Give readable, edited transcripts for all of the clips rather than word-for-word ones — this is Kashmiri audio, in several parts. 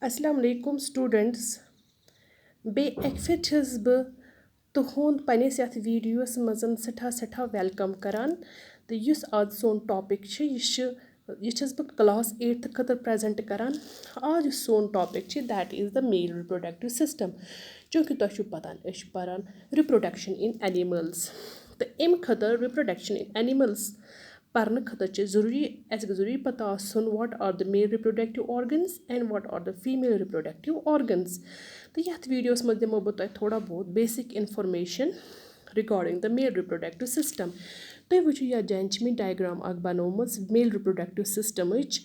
अस्सलाम वालेकुम स्टूडेंट्स बेٚیہِ اَکہِ پھِرِ چھَس بہٕ تُہُنٛد پنٛنِس یَتھ ویٖڈیوَس منٛز سٮ۪ٹھاہ وٮ۪لکَم کَران تہٕ یُس آز سون ٹاپِک چھِ یہِ چھَس بہٕ کلاس 8th خٲطرٕ پرٛزَنٹ کَران آز یُس سون ٹاپِک چھِ that is the male reproductive system چوٗنٛکہِ تۄہہِ چھُو پَتہ أسۍ چھِ پَران رِپرٛوڈَکشَن اِن اَنِمٕلز تہٕ اَمہِ خٲطرٕ رِپرٛوڈَکشَن اِن اَنِمٕلز پَرنہٕ خٲطرٕ چھِ ضروٗری اَسہِ گژھِ ضروٗری پَتہ آسُن what are the male reproductive organs and what are the female reproductive organs تہٕ یَتھ ویٖڈیوَس منٛز دِمو بہٕ تۄہہِ تھوڑا بہت basic information regarding the male reproductive system تُہۍ وٕچھِو یَتھ جایَن چھِ مےٚ ڈایگرام اَکھ بَنٲومٕژ میل رِپرٛوڈَکٹِو سِسٹَمٕچ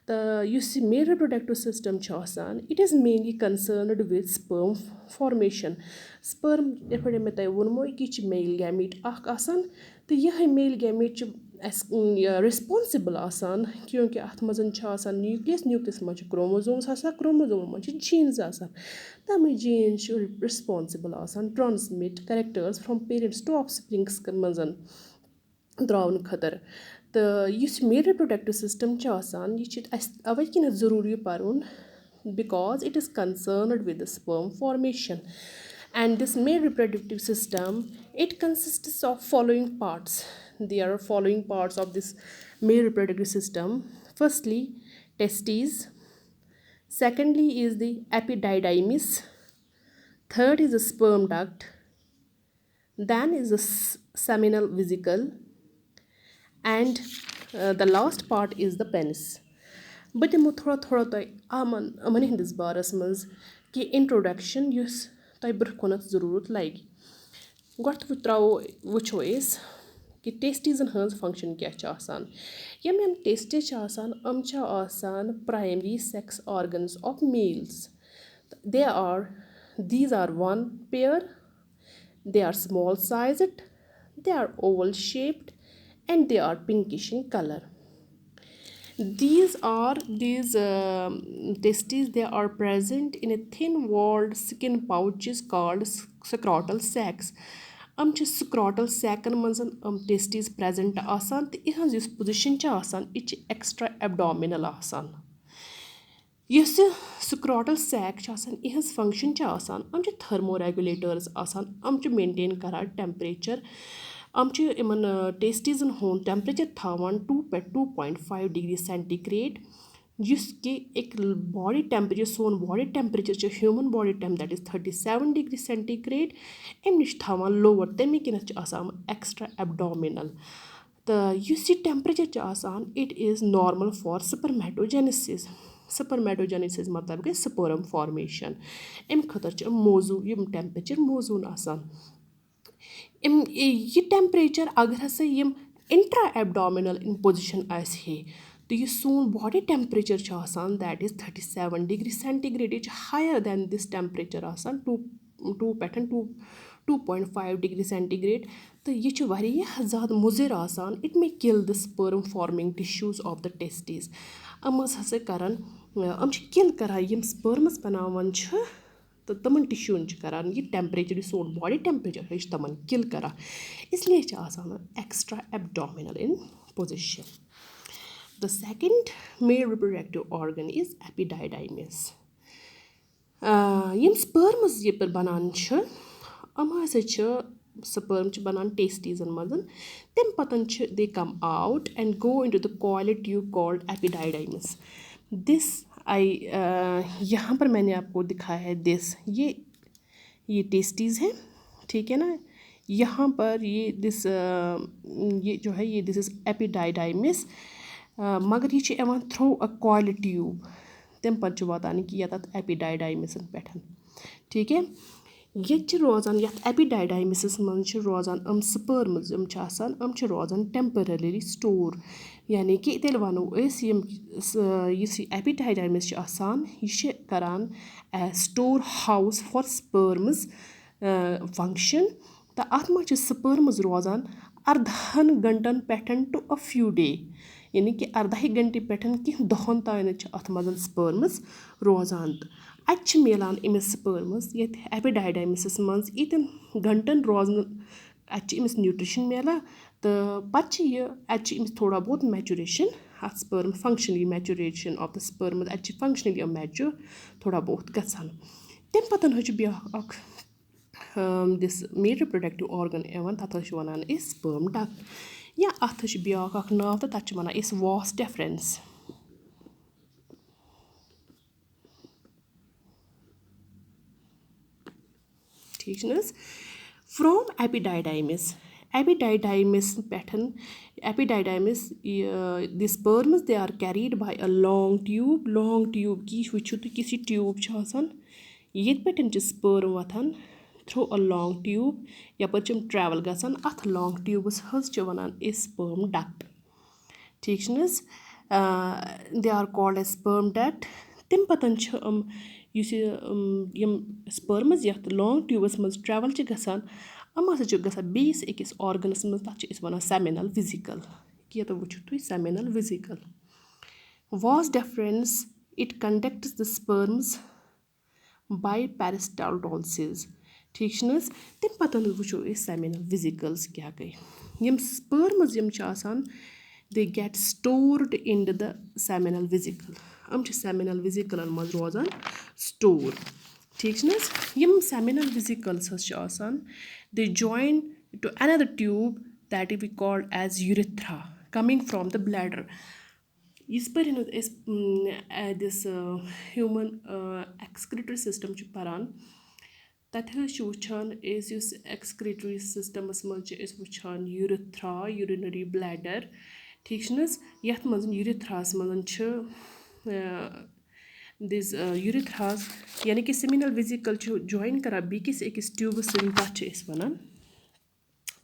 تہٕ یُس یہِ میل رِپرٛوڈَکٹِو سِسٹَم چھُ آسان it is mainly concerned with سٕپٲرٕم فارمیشَن سٕپٲرٕم یِتھ پٲٹھۍ مےٚ تۄہہِ ووٚنمو یہِ چھِ میل گیمیٖٹ اَکھ آسان تہٕ یِہٕے میل گیمیٖٹ چھِ اَسہِ رٮ۪سپانسِبٕل آسان کیونٛکہِ اَتھ منٛز چھُ آسان نیوٗکلِیَس منٛز چھِ کروموزومٕز آسان کروموزومَن منٛز چھِ جیٖنٕز آسان تَمہِ جیٖن چھُ رٮ۪سپانسِبٕل آسان ٹرٛانسمِٹ کَریکٹٲرٕز فرٛام پیرَنٹٕس ٹُو آف سٕپرِنٛگٕس منٛز ترٛاونہٕ خٲطرٕ تہٕ یُس یہِ میل رِپرٛوڈَکٹِو سِسٹَم چھُ آسان یہِ چھِ اَسہِ اَوَے کِنٮ۪تھ ضروٗری پَرُن because it is concerned with the sperm formation and this male reproductive system it consists of following parts there are following parts of this male reproductive system. Firstly, testes. Secondly is the epididymis. Third is the sperm duct. Then is the seminal vesicle. And the last part is the penis. بہٕ دِمو تھوڑا تۄہہِ یِمَن ہِنٛدِس بارَس منٛز کہِ اِنٹرٛوڈَکشَن یُس تۄہہِ برٛونٛہہ کُنَتھ ضروٗرت لَگہِ گۄڈٕ وٕچھو أسۍ کہِ ٹیسٹیٖزَن ہٕنٛز فنٛگشَن کیٛاہ چھِ آسان یِم ٹیسٹِز چھِ آسان یِم چھِ آسان primary sex organs of males these are one pair they are small sized they are oval shaped and they are pinkish in colour these testes they are present in a thin walled skin pouches called scrotal sacs چھِ سٕکراٹَل سیکَن منٛز ٹیسٹیٖز پرٛیزَنٹ آسان تہٕ یِہٕنٛز یُس پُزِشَن چھِ آسان یہِ چھِ ایٚکٕسٹرٛا ایبڈامِنَل آسان یُس یہِ سٕکراٹَل سیک چھِ آسان یِہٕنٛز فنٛگشَن چھِ آسان یِم چھِ تھٔرمو ریگولیٹٲرٕز آسان یِم چھِ مینٹین کَران ٹٮ۪مپریچَر یِم چھِ یِمَن ٹیسٹیٖزَن ہُنٛد ٹٮ۪مپریچَر تھاوان 2 پٮ۪ٹھ 2.5 ڈِگری سٮ۪نٹِگریڈ یُس کہِ أکۍ باڈی ٹٮ۪مپریچَر سون باڈی ٹٮ۪مپریچَر چھِ human body that is 37 degree centigrade اَمہِ نِش تھاوان لووَر تَمے کِنٮ۪تھ چھِ آسان ایٚکٕسٹرٛا ایبڈامِنَل تہٕ یُس یہِ ٹٮ۪مپریچَر چھِ آسان اِٹ اِز نارمَل فار سٕپَرمیٹوجَنِسِز سٕپَرمیٹوجَنِسِز مطلب گٔے سٕپٲرٕم فارمیشَن اَمہِ خٲطرٕ چھِ یِم ٹٮ۪مپریچَر موزوٗن آسان یہِ ٹٮ۪مپریچَر اگر ہَسا یِم اِنٹرٛا ایبڈامِنَل اِن پوزِشَن آسہِ ہے تہٕ یُس سون باڈی ٹٮ۪مپریچَر چھُ آسان دیٹ اِز 37 ڈِگری سٮ۪نٹِگریڈ یہِ چھِ ہایَر دٮ۪ن دِس ٹٮ۪مپریچَر آسان 2 پٮ۪ٹھ 2.5 ڈِگری سٮ۪نٹِگریڈ تہٕ یہِ چھِ واریاہ زیادٕ مُضِر آسان it may kill the sperm forming tissues of the testes یِم ہَسا کَران یِم چھِ کِل کَران یِم سٕپٲرمٕز بَناوان چھِ تہٕ تِمَن ٹِشوٗوَن چھِ کَران یہِ ٹٮ۪مپریچَر یُس سون باڈی ٹٮ۪مپریچَر چھِ تِمَن کِل کَران اِسلیے چھِ آسان extra abdominal in position the second male reproductive organ is epididymis یِم سٕپٲرمٕز یَپٲرۍ بَنان چھِ یِم ہَسا چھِ سٕپٲرٕم چھِ بَنان ٹیسٹیٖزَن منٛز تَمہِ پَتہٕ چھِ they come out and go into the quality tube called epididymis یہاں پر میں نے آپ کو دکھایا ہے یہ ٹیسٹیز ہے ٹھیک ہے نا یہاں پر یہ جو ہے یہ دس از ایپِڈایڈایمِس مگر یہِ چھِ یِوان تھرٛوٗ اَ کویِل ٹیوٗب تَمہِ پَتہٕ چھُ واتان یہِ کہِ یَتھ ایپِڈایڈایمِسَن پٮ۪ٹھ ٹھیٖک ہے ییٚتہِ چھِ روزان یَتھ ایپِڈایڈایمِسَس منٛز چھِ روزان یِم سٕپٲرمٕز یِم چھِ آسان یِم چھِ روزان ٹٮ۪مپرٔری سٹور یعنی کہِ تیٚلہِ وَنو أسۍ یُس یہِ ایپِڈایڈایمِس چھِ آسان یہِ چھِ کَران as storehouse for sperms function تہٕ اَتھ منٛز چھِ سٕپٲرمٕز روزان 14 گھنٹَن پٮ۪ٹھ ٹُو اَ فیوٗ ڈے یعنی کہِ 14 گھنٹہٕ پٮ۪ٹھ کینٛہہ دۄہَن تانٮ۪تھ چھِ اَتھ منٛز سٕپٲرمٕز روزان تہٕ اَتہِ چھِ میلان أمِس سٕپٲرمٕز ییٚتہِ ایپِڈایڈایمِسَس منٛز ییٖتٮ۪ن گھنٹَن روزنہٕ اَتہِ چھِ أمِس نیوٗٹرِشَن میلان تہٕ پَتہٕ چھِ یہِ اَتہِ چھِ أمِس تھوڑا بہت میچُریشَن اَتھ سٕپٔرم فَنٛگشنٔلی میچُریشَن آف دَ سٕپٔرمٕز اَتہِ چھِ فَنٛگشنٔلی یِم میچوٗر تھوڑا بہت گژھان تَمہِ پَتہٕ حظ چھُ بیٛاکھ اَکھ دِس میل رِپرٛوڈَکٹِو آرگَن یِوان تَتھ حظ چھِ وَنان أسۍ سٕپٔرم ڈَکٹ یا اَتھ حظ چھِ بیٛاکھ اَکھ ناو تہٕ تَتھ چھِ وَنان أسۍ واس ڈِفرَنس ٹھیٖک چھِ نہٕ حظ فرٛام ایپیڈایڈایمِس پٮ۪ٹھ epididymis the sperms they are carried by a long tube کہِ یہِ وٕچھِو تُہۍ کِژھ یہِ ٹیوٗب چھِ آسان ییٚتہِ پٮ۪ٹھ چھِ سٕپٔرم وۄتھان تھرٛوٗ اَ لانٛگ ٹیوٗب یَپٲرۍ چھِ یِم ٹرٛیوٕل گژھان اَتھ لانٛگ ٹیوٗبَس حظ چھِ وَنان أسۍ سٕپٔرم ڈَکٹ ٹھیٖک چھِ نہٕ حظ دے آر کالڈ اے سٕپٔرم ڈَکٹ تَمہِ پَتہٕ چھِ یِم یُس یہِ یِم سٕپٔرمٕز یَتھ لانٛگ ٹیوٗبَس منٛز ٹرٛیوٕل چھِ گژھان یِم ہَسا چھِ گژھان بیٚیِس أکِس آرگَنَس منٛز تَتھ چھِ أسۍ وَنان سیمِنَل وِزِکَل کیٛاہ وٕچھِو تُہۍ سیمِنَل وِزِکَل واس ڈِفرَنس اِٹ کَنڈَکٹٕس دَ سٕپٔرمٕز باے پیرِسٹالٹولسِز ٹھیٖک چھِ نہٕ حظ تَمہِ پَتہٕ وٕچھو أسۍ سیمِنَل وِزِکَلٕز کیٛاہ گٔے یِم سٕپٔرمٕز یِم چھِ آسان they get stored in the seminal vesicle یِم چھِ سیمِنَل وِزِکَلَن منٛز روزان سٹور ٹھیٖک چھِ نہٕ حظ یِم سیمِنَل وِزِکَلٕز حظ چھِ آسان they join to another tube that we called as urethra coming from the bladder یِژ پٲرۍ حظ أسۍ دِس ہیوٗمَن ایٚکٕسکرٛیٹری سِسٹَم چھِ پَران تَتہِ حظ چھِ وٕچھان أسۍ یُس ایٚکٕسکرٛیٹری سِسٹَمَس منٛز چھِ أسۍ وٕچھان یوٗرِتھرا یوٗرِنٔری بلیڈَر ٹھیٖک چھِ نہٕ حظ یَتھ منٛز یوٗرِتھراہَس منٛز چھِ دِس یوٗرِتھراز یعنی کہِ سیمِنَل وِزِکَل چھُ جویِن کَران بیٚکِس أکِس ٹیوٗبَس سۭتۍ تَتھ چھِ أسۍ وَنان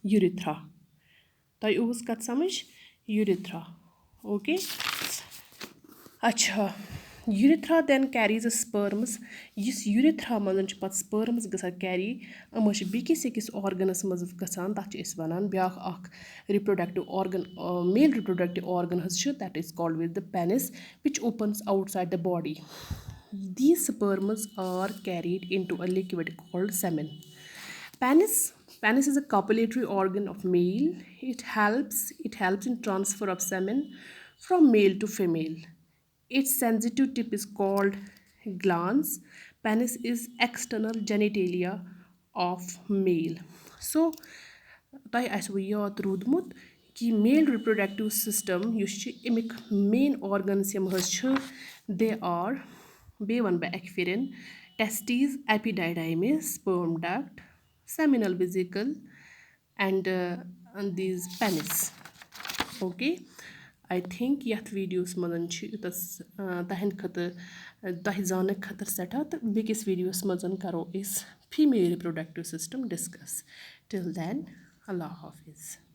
یوٗرِتھرا تۄہہِ اوس کَتھ سَمٕجھ یوٗرِتھرا اوکے اچھا یوٗرِتھرا دٮ۪ن کیریٖز اَ سٕپٔرمٕز یُس یوٗرِتھرا منٛز چھِ پَتہٕ سٕپٔرمٕز گژھان کیری یِم حظ چھِ بیٚکِس أکِس آرگَنَس منٛز گژھان تَتھ چھِ أسۍ وَنان بیٛاکھ اَکھ رِپرٛوڈَکٹِو آرگَن میل رِپرٛوڈَکٹِو آرگَن حظ چھِ that is called with the penis which opens outside the body these sperms are carried into a liquid called semen penis is a copulatory organ of male. It helps in transfer of semen from male to female. Its sensitive tip is called glans. Penis is external genitalia of male. So تۄہہِ آسِوٕ یاد روٗدمُت کہِ میل رِپرٛوڈَکٹِو سِسٹَم یُس چھِ اَمِکۍ مین آرگَنٕز یِم حظ چھِ دے آر بیٚیہِ وَنہٕ بہٕ اَکہِ پھِرٮ۪ن ٹیسٹیٖز ایپیڈایڈایمِس سٕپٔرم ڈَکٹ seminal vesicle and these penis okay I think یَتھ ویٖڈیوَس منٛز چھِ یوٗتاہ تَہَنٛدِ خٲطرٕ تۄہہِ زاننہٕ خٲطرٕ سٮ۪ٹھاہ تہٕ بیٚکِس ویٖڈیوَس منٛز کَرو أسۍ فیٖمیل رِپرٛوڈَکٹِو سِسٹَم ڈِسکَس ٹِل دٮ۪ن اللہ حافِظ